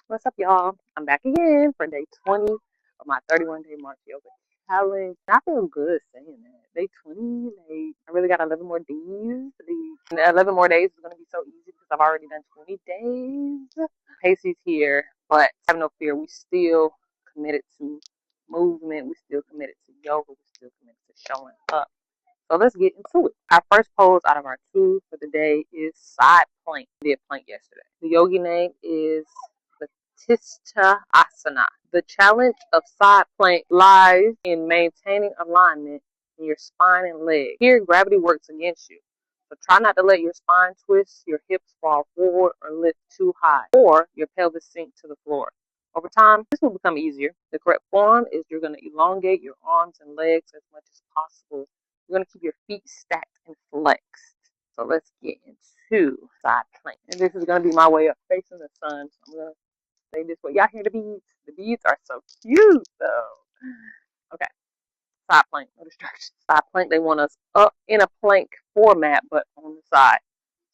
What's up, y'all? I'm back again for day 20 of my 31-day March yoga challenge. I feel good saying that. Day 20, I really got 11 more days. The 11 more days is going to be so easy because I've already done 20 days. Pacey's here, but have no fear. We still committed to movement. We still committed to yoga. We still committed to showing up. So let's get into it. Our first pose out of our two for the day is side plank. We did plank yesterday. The yogi name is Vasisthasana. The challenge of side plank lies in maintaining alignment in your spine and legs. Here, gravity works against you. So try not to let your spine twist, your hips fall forward, or lift too high, or your pelvis sink to the floor. Over time, this will become easier. The correct form is you're going to elongate your arms and legs as much as possible. You're going to keep your feet stacked and flexed. So let's get into side plank. And this is going to be my way of facing the sun. So I'm going to stay this way. Y'all hear the beads? The beads are so cute, though. Okay, side plank, no distractions. Side plank, they want us up in a plank format, but on the side.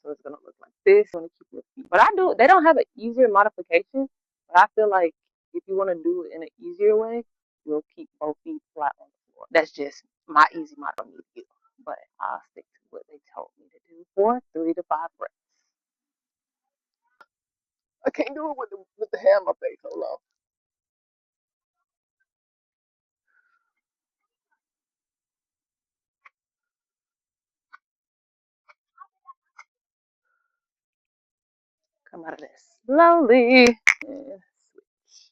So it's going to look like this. You want to keep your feet. But they don't have an easier modification, but I feel like if you want to do it in an easier way, you'll keep both feet flat on the floor. That's just my easy mod for me to do. But I'll stick to what they told me to do for 3 to 5 reps. I can't do it with the hair on my face. Hold on. Come out of this slowly. And switch.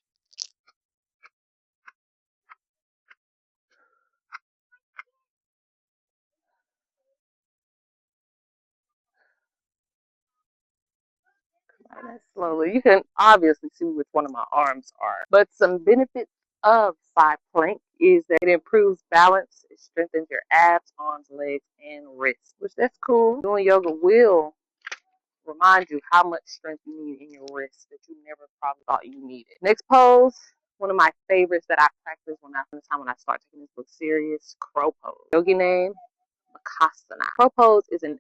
Come out of that slowly. You can obviously see which one of my arms are. But some benefits of side plank is that it improves balance, it strengthens your abs, arms, legs, and wrists, which that's cool. Doing yoga will remind you how much strength you need in your wrists that you never probably thought you needed. Next pose, one of my favorites that I practice when I start taking this book serious, crow pose. Yogi name, Bakasana. Crow pose is an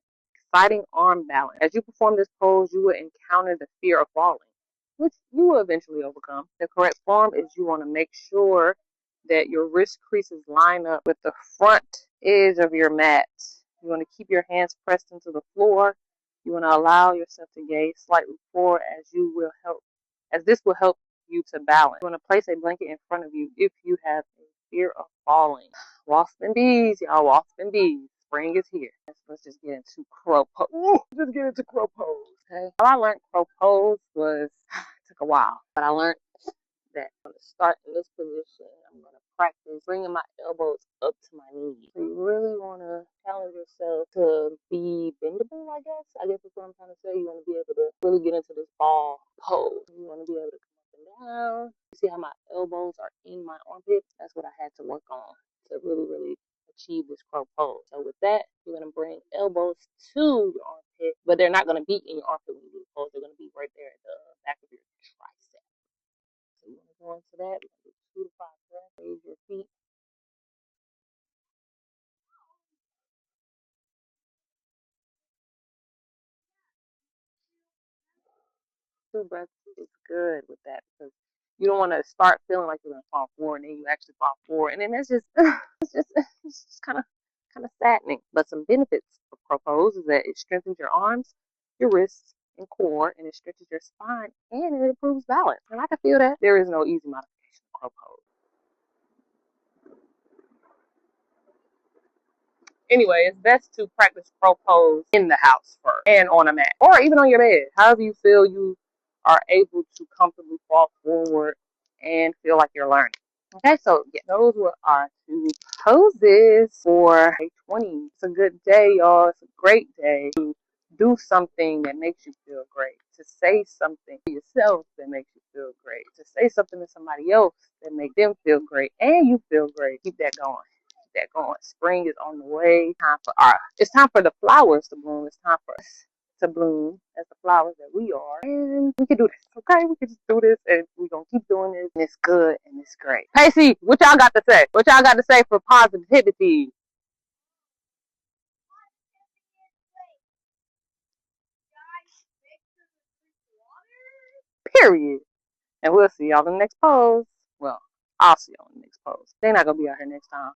exciting arm balance. As you perform this pose, you will encounter the fear of falling, which you will eventually overcome. The correct form is you want to make sure that your wrist creases line up with the front edge of your mat. You want to keep your hands pressed into the floor. You want to allow yourself to gaze slightly forward as this will help you to balance. You want to place a blanket in front of you if you have a fear of falling. Wasp and bees, y'all, wasp and bees. Spring is here. Let's just get into crow pose. Ooh, just get into crow pose. Okay. How I learned crow pose it took a while, but I learned that I'm going to start in this position. I'm going to practice bringing my elbows up to my knees. So you really want to challenge yourself to be bendable, I guess. I guess that's what I'm trying to say. You want to be able to really get into this ball pose. You want to be able to come up and down. You see how my elbows are in my armpits? That's what I had to work on to really, really achieve this crow pose. So with that, you're going to bring elbows to your armpit, but they're not going to be in your armpit when you do the pose. They're going to be right there at the back of your tricep. So you want to go into that. We're going to do 2 to 5 breaths. Raise your feet. 2 breaths is good with that because you don't want to start feeling like you're going to fall forward and then you actually fall forward. And then it's just kind of saddening. But some benefits of crow pose is that it strengthens your arms, your wrists, and core, and it stretches your spine, and it improves balance. And I can feel that. There is no easy modification of crow pose. Anyway, it's best to practice crow pose in the house first and on a mat or even on your bed. However you feel you are able to comfortably fall forward and feel like you're learning. Okay, so yeah, those were our 2 poses for day 20. It's a good day, y'all. It's a great day to do something that makes you feel great, to say something to yourself that makes you feel great, to say something to somebody else that makes them feel great and you feel great. Keep that going. That going. Spring is on the way. It's time for the flowers to bloom. It's time for us to bloom as the flowers that we are. And we can do this, okay? We can just do this and we're going to keep doing this. And it's good and it's great. Pacey, what y'all got to say? What y'all got to say for positivity? Period. And we'll see y'all in the next pose. Well, I'll see y'all in the next pose. They're not gonna be out here next time.